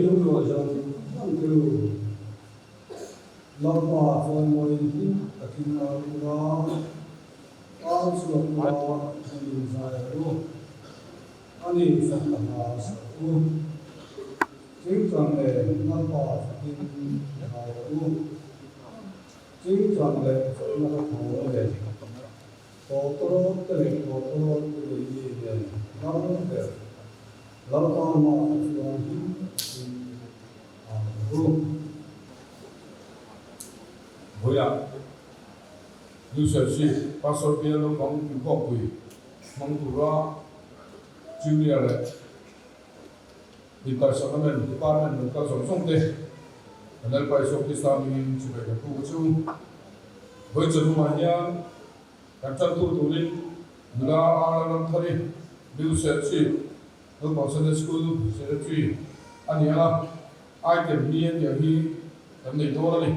lu lo jong ang tu lo pa phone mo in takin na ra al su la ni za ru ani sa ta sa u chính chọn lệ nó bỏ tin vào u chính chọn lệ nó có lệ có pro cái lệ có pro cái gì vậy nó được nó có mà chọn u bây giờ như sẽ chỉ pastor kia nó mong những học quỷ mong tụ ra junior này thì tại sao nó mình cái ban mình có sống sống thế nên phải sống cái sao mình chỉ phải cái tu chung với chân mà nhá các chân tu đi là làm thay điều sẽ chỉ nó bảo sinh school sẽ chỉ anh nhá ai điểm đi anh điểm đi làm gì đó đi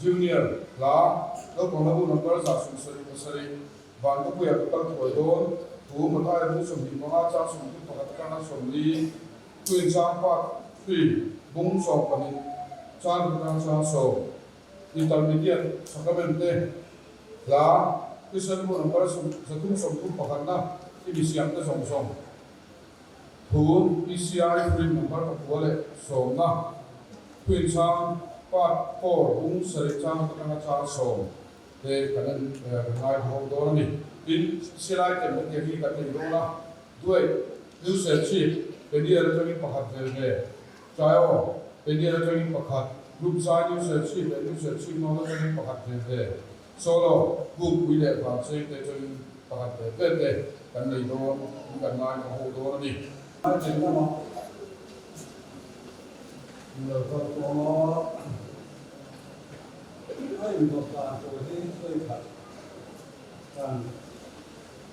junior là nó còn là một number giả sử sợi và nó bây giờ các tuổi đó tu một ai cũng sống đi mà cha sống đi mà các con sống đi quyền sang phát thủy bung sọc và hình trang đang sang sầu intermediate sang các bên tê là cái sân bộ nằm ở sông sông tung sông tung bạc na cái bị xiêm cái sông sông thủ PCI quyền nằm ở các bộ lệ sông na quyền sang phát phổ bung sợi trang các đang sang sầu để cái này hai hậu đó này in xe lại cái một cái gì cái gì đó là đuôi lưu sẽ chỉ bên đi ở trong những bậc về trái ô bên đi ở trong những bậc lúc sai như sẽ chỉ bên như sẽ chỉ nó ở trong những bậc về solo group quy lệ và xây để trong những bậc về về cái này đó cái này nó hồ đó đi ai chính là nó nhiều có ai được cả tôi đi tôi thật rằng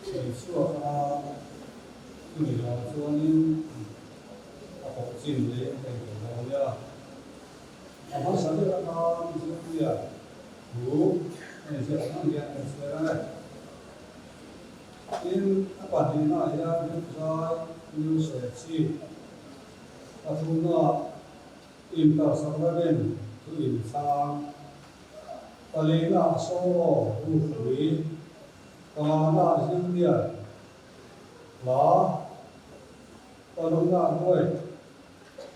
chỉ số người là cho nên học trình đấy thành của nó nhá họ sản xuất ra nó như thế nào đủ này sẽ nó hiện sẽ này in các bạn đi nói ra những cái như sẽ chi các thứ nó in tạo sản ra bên thứ in sang ta lấy là số đủ quý ta là riêng tiền đó ta đúng là thôi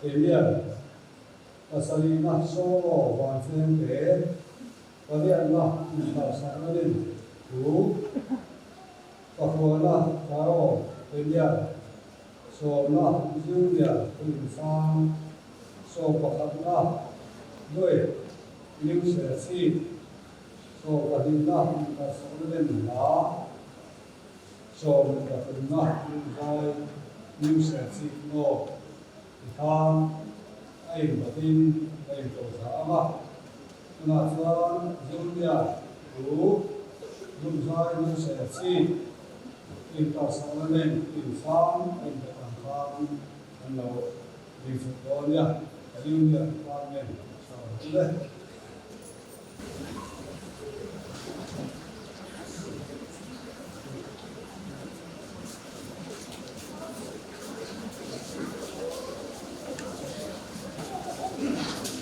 tiền điện ta xử lý là số hoàn全để ta điện là tạo sản lên đủ ta vừa là cháu tiền điện số là riêng điện tiền sang số bậc là đôi nhưng sẽ chi số bậc là ta sản lên đó số bậc là rồi nhưng sẽ chỉ ngộ thì thang anh và tin anh tổ xã mà là cho dùng nhà đủ dùng sai nhưng sẽ chỉ in tạo sáng lên in sáng in tạo sáng anh lâu đi phục đó nha dùng nhà sáng lên sau đấy Amen.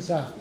Isa.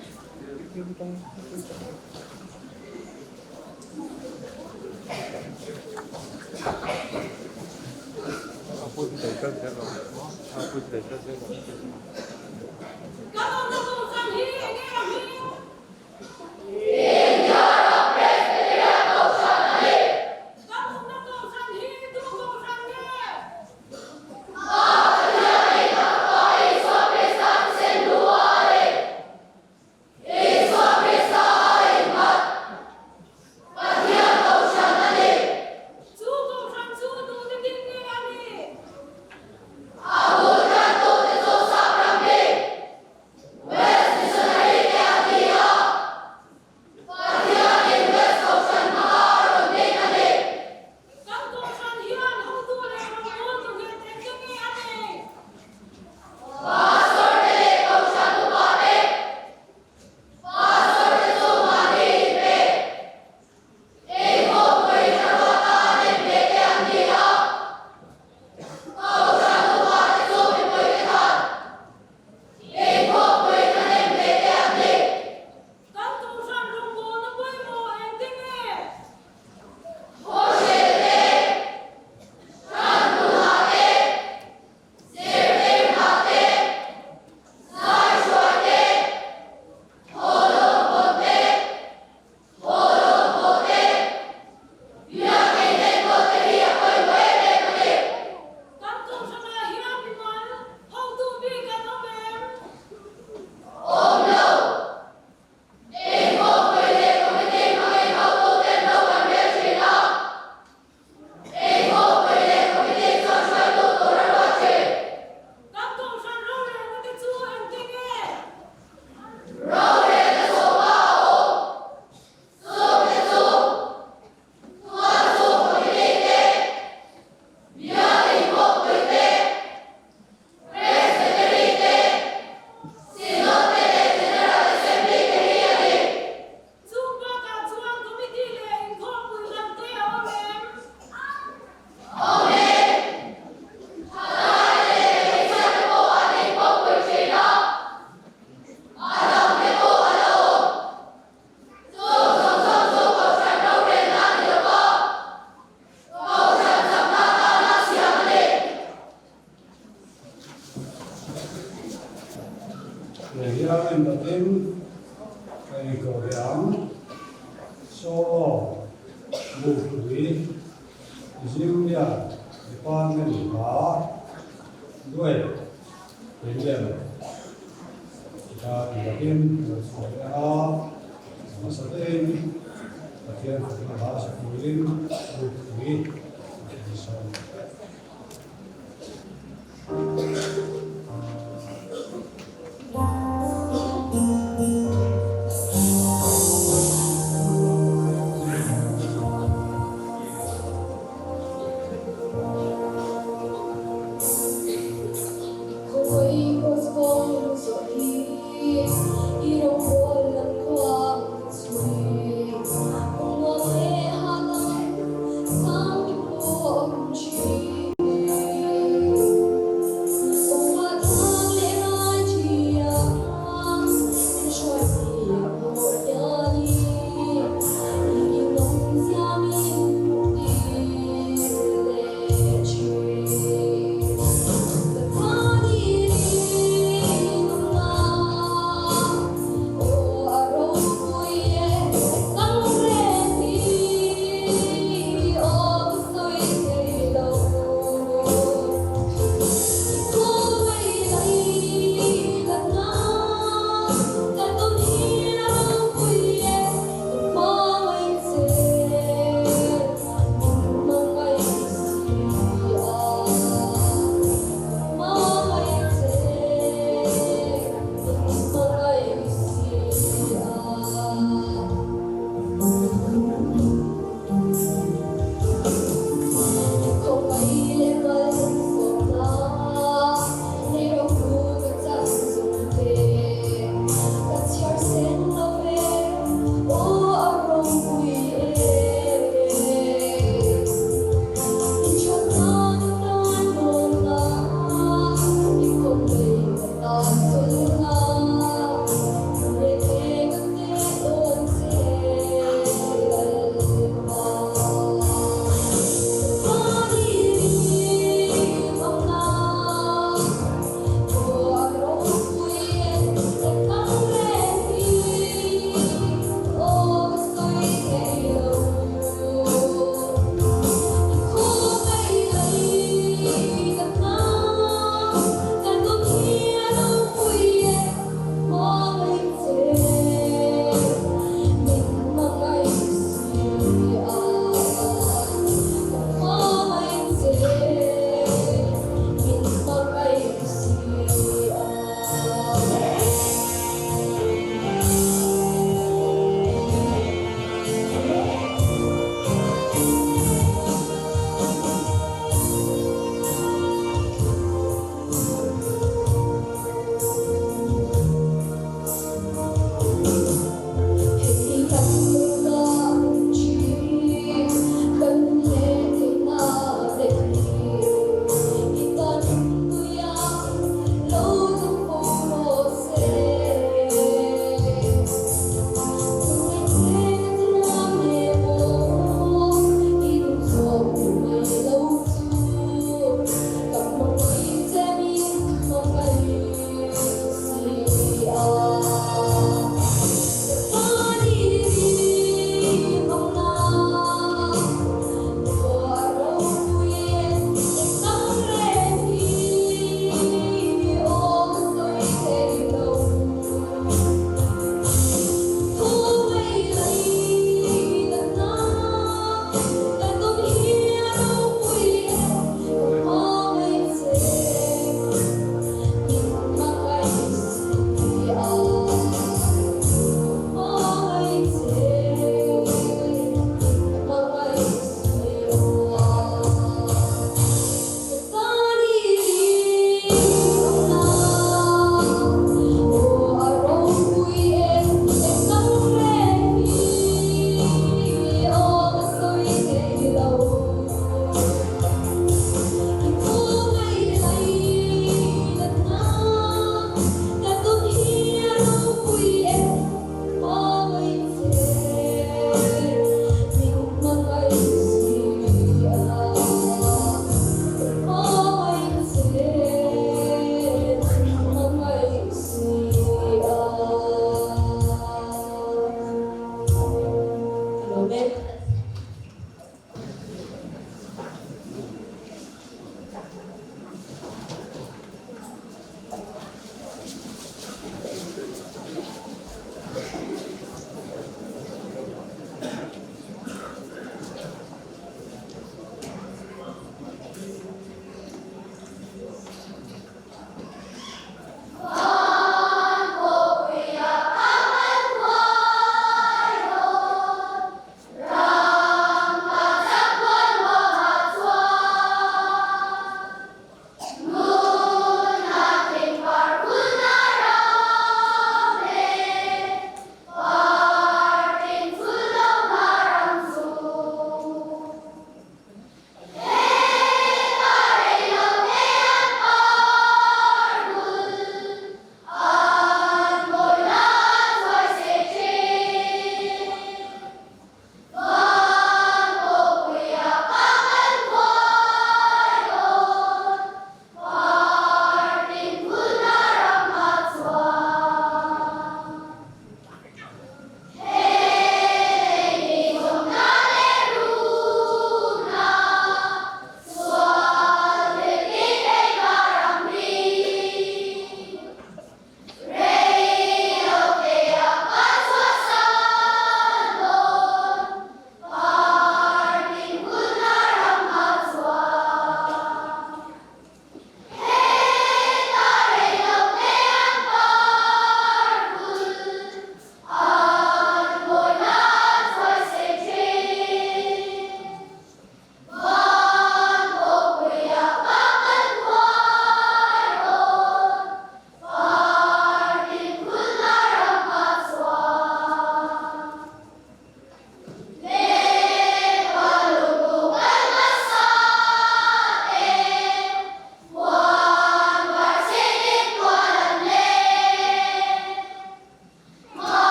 Lehian datin kay Korean so mukuri Jimia department baด้วยเรียนkita datin Korea masatin datin bahasa Korean mukuri Hãy subscribe cho kênh Ghiền Mì Gõ để không bỏ lỡ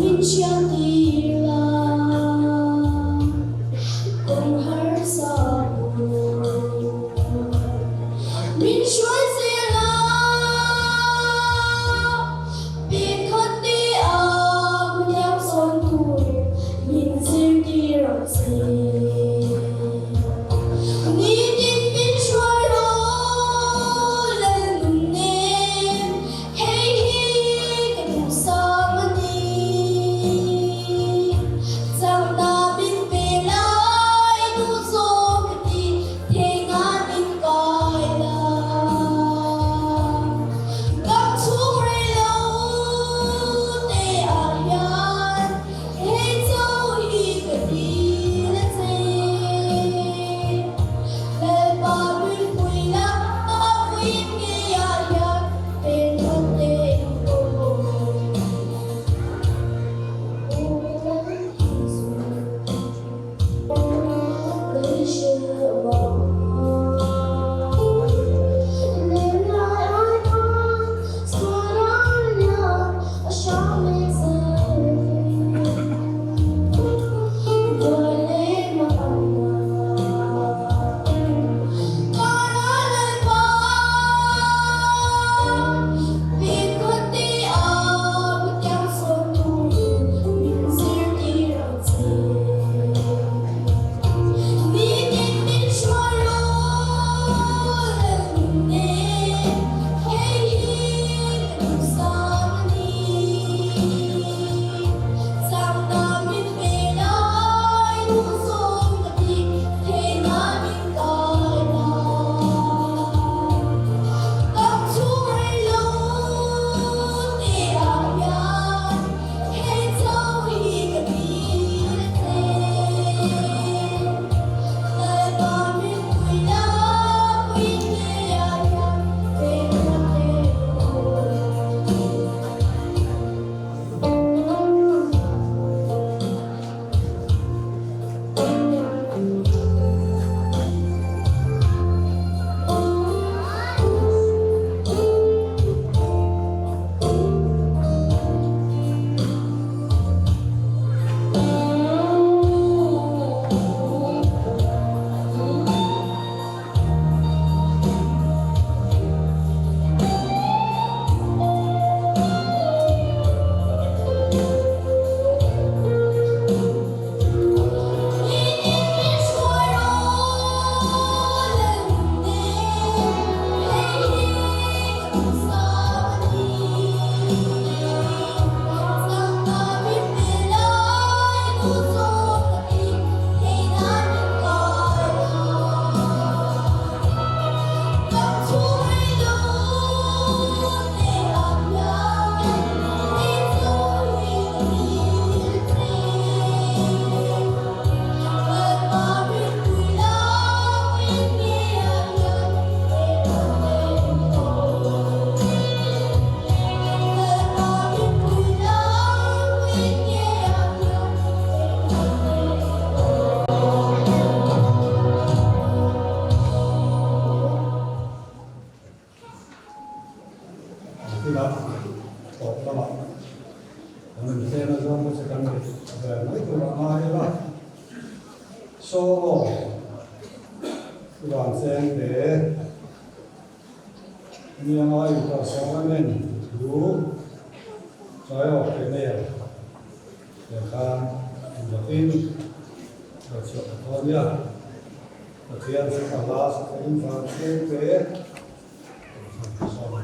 Hãy subscribe cho kênh Ghiền Mì Gõ để không bỏ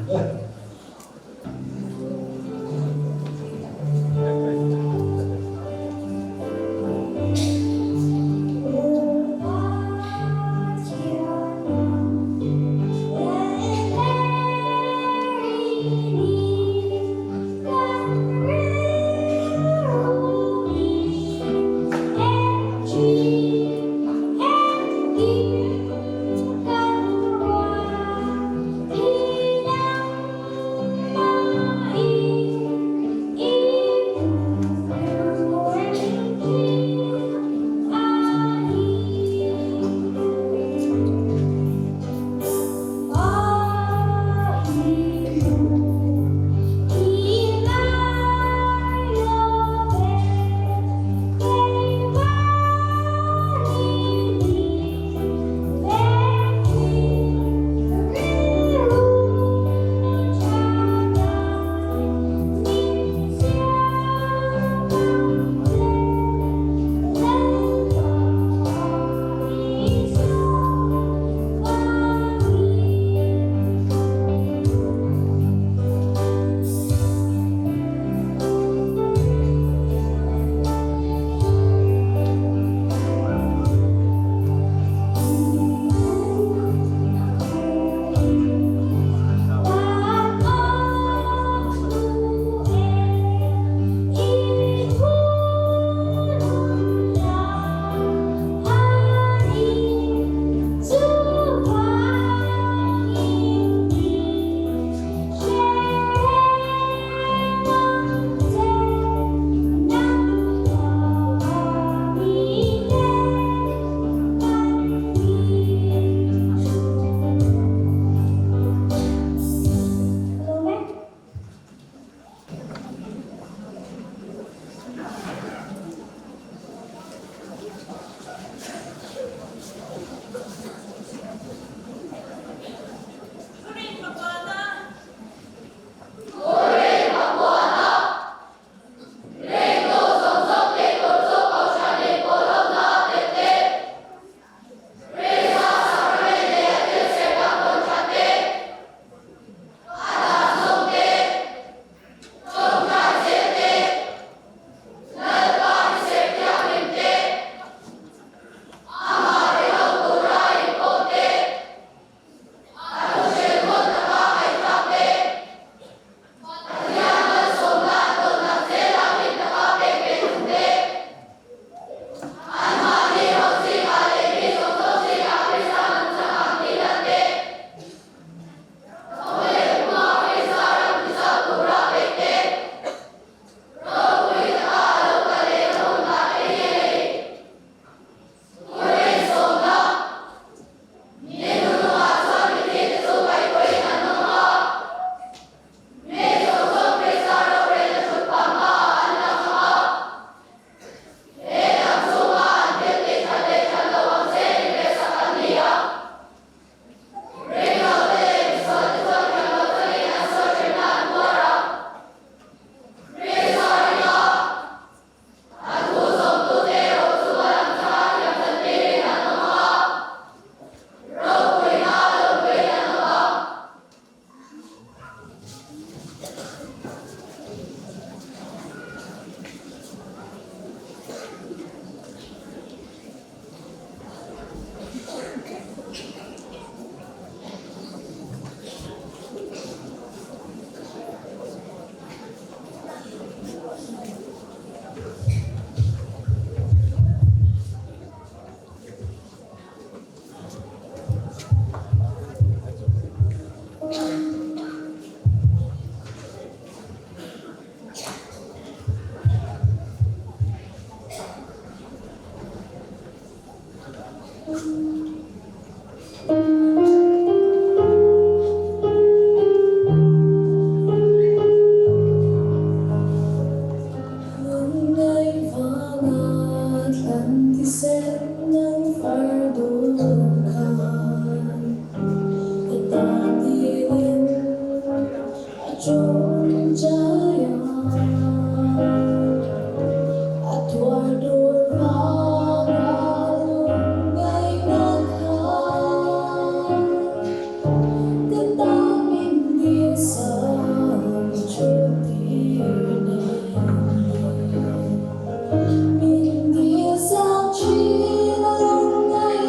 lỡ Mình đi sang chi là ngày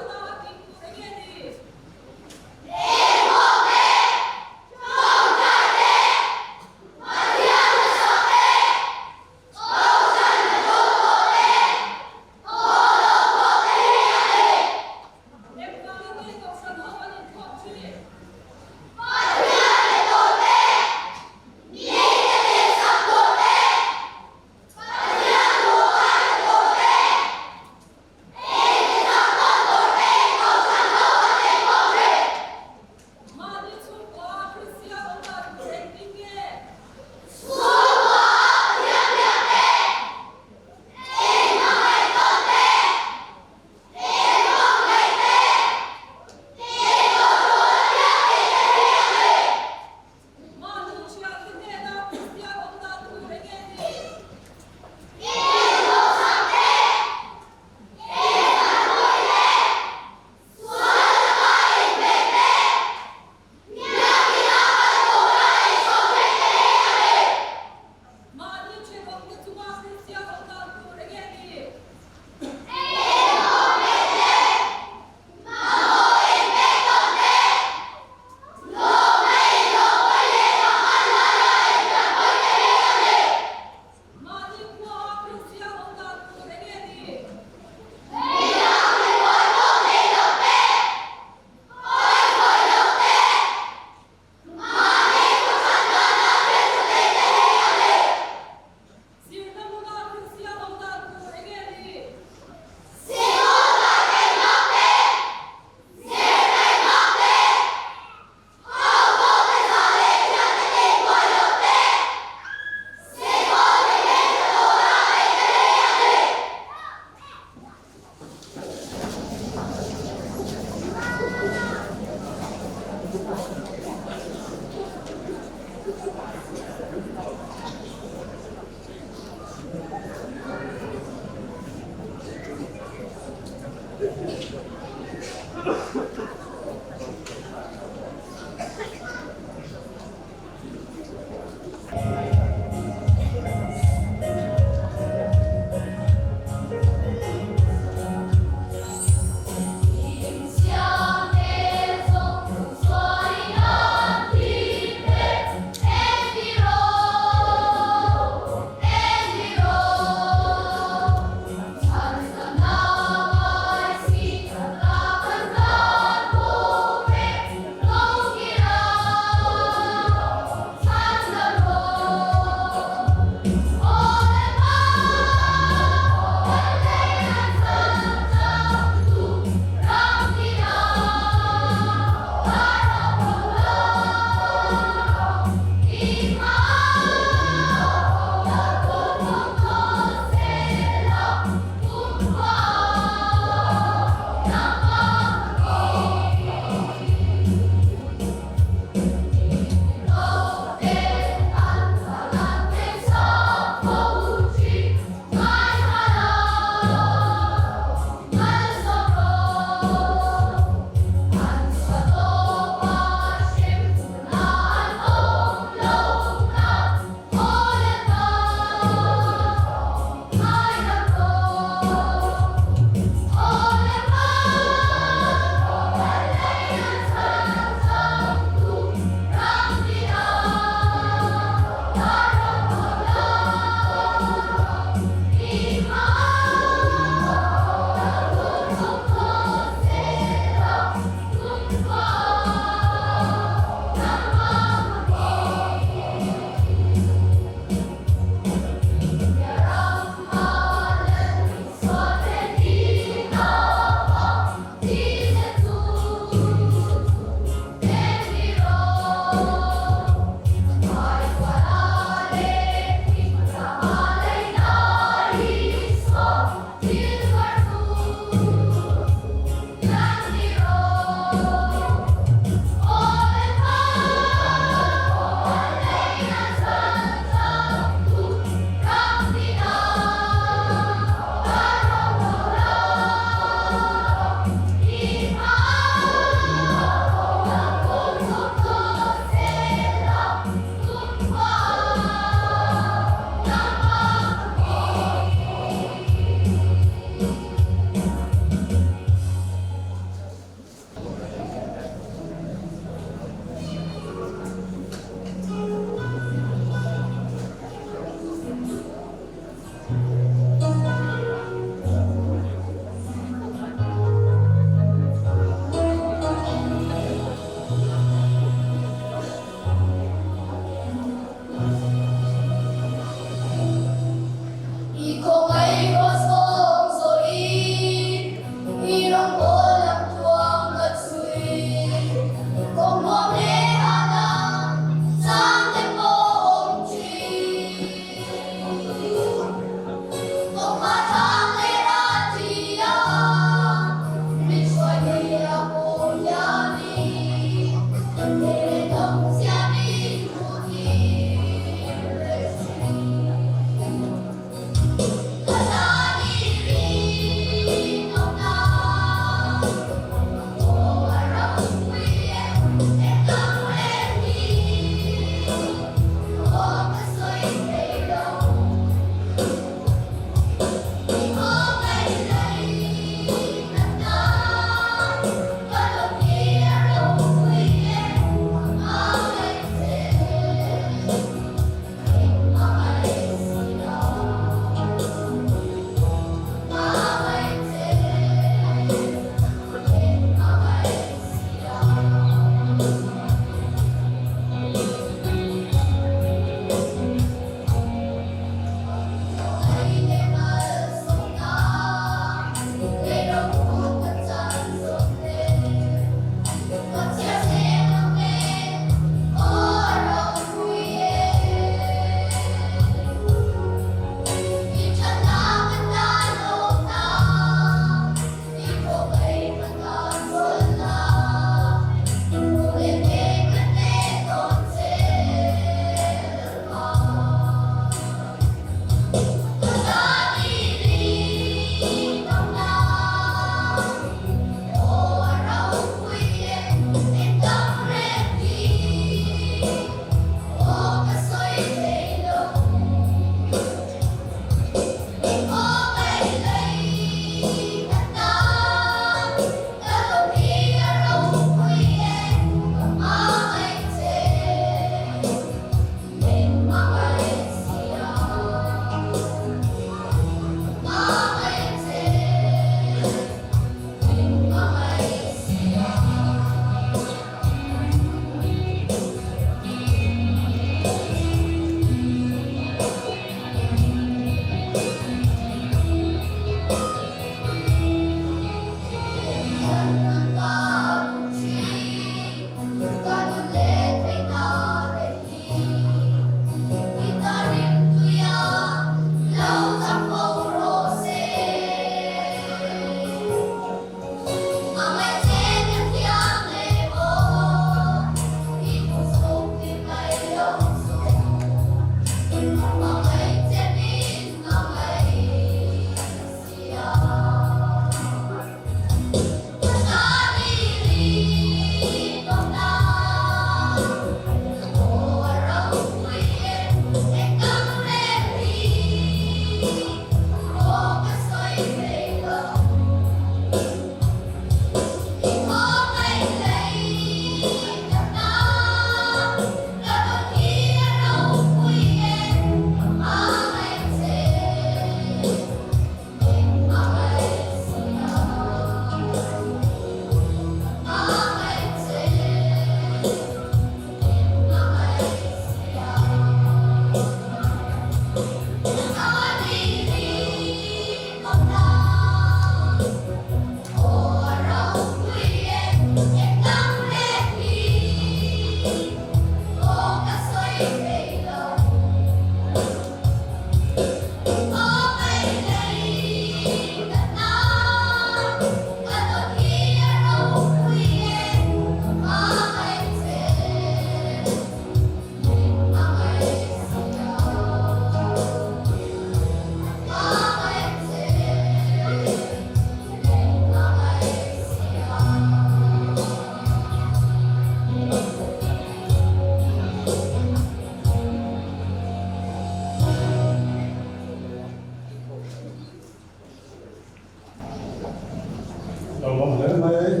Kalau ada mai,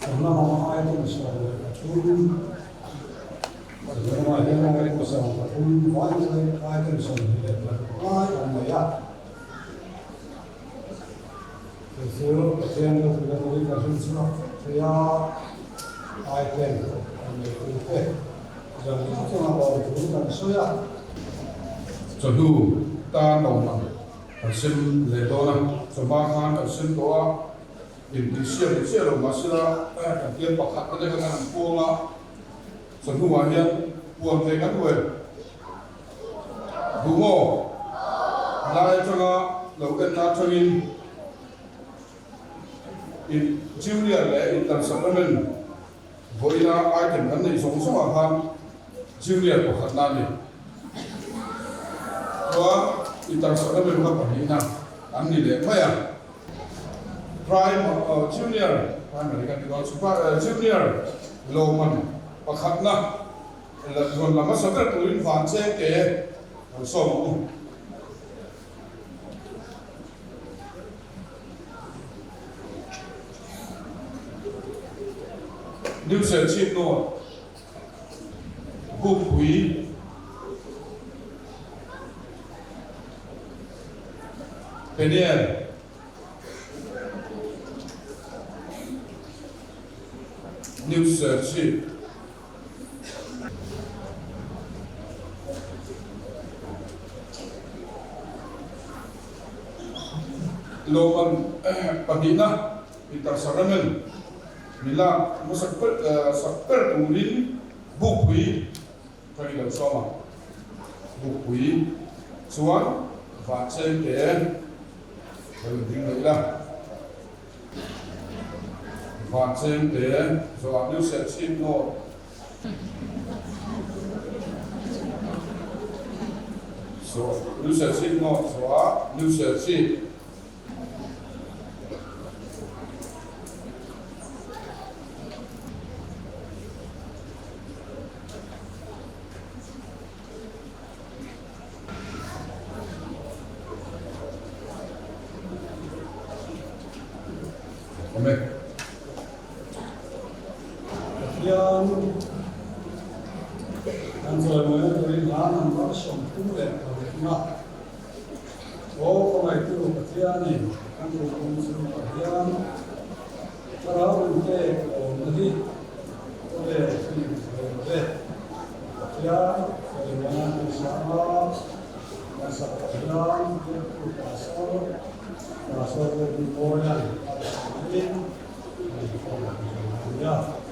karena mama ayat itu bisa turun. Kalau ada mai itu bisa turun, wajib ayat itu bisa dilihat. Ayat ya. Jadi, yang kita beri kasih semua, saya ayat itu, jadi itu apa itu kan saya. Cho dù ta đầu mặt ở sinh lệ đô năng cho ba khan ở sinh đó in đi xe rồi mà xe cả tiền bạc hạt cái này cái buông là cho dù mà hiện buông thế cái đuôi đúng không lại cho nó đầu tiên ta cho in chiếu liền lệ in tận sắp lên với là ai thèm cái này sống sống hàng chiếu liền của hạt nan này đó itar sa level ka panina ang nile maya prime junior primary kan ko super junior low man pakhatna la gon lama sa ka tuin fan che ke so mu new set chip no bu quý Peniel New Search Loman Padina Intersaramen Mila Masakper Turin Bukwi Kailan Soma Bukwi Suan và trên cái tiếng đấy là và trên cái rồi lưu sẽ xin nội số lưu sẽ xin nội số lưu sẽ xin Amen. Yang rồi mới tới lá nằm nó sống cũng đẹp ở Việt Nam. Có này tôi ở Việt này, anh tôi cũng sống ở Việt Nam. Sau đó mình về ở nơi có về thì về Việt Nam rồi mà mình sáng đó là sắp Việt Nam thì cũng có số rồi đi ngồi này. Yeah.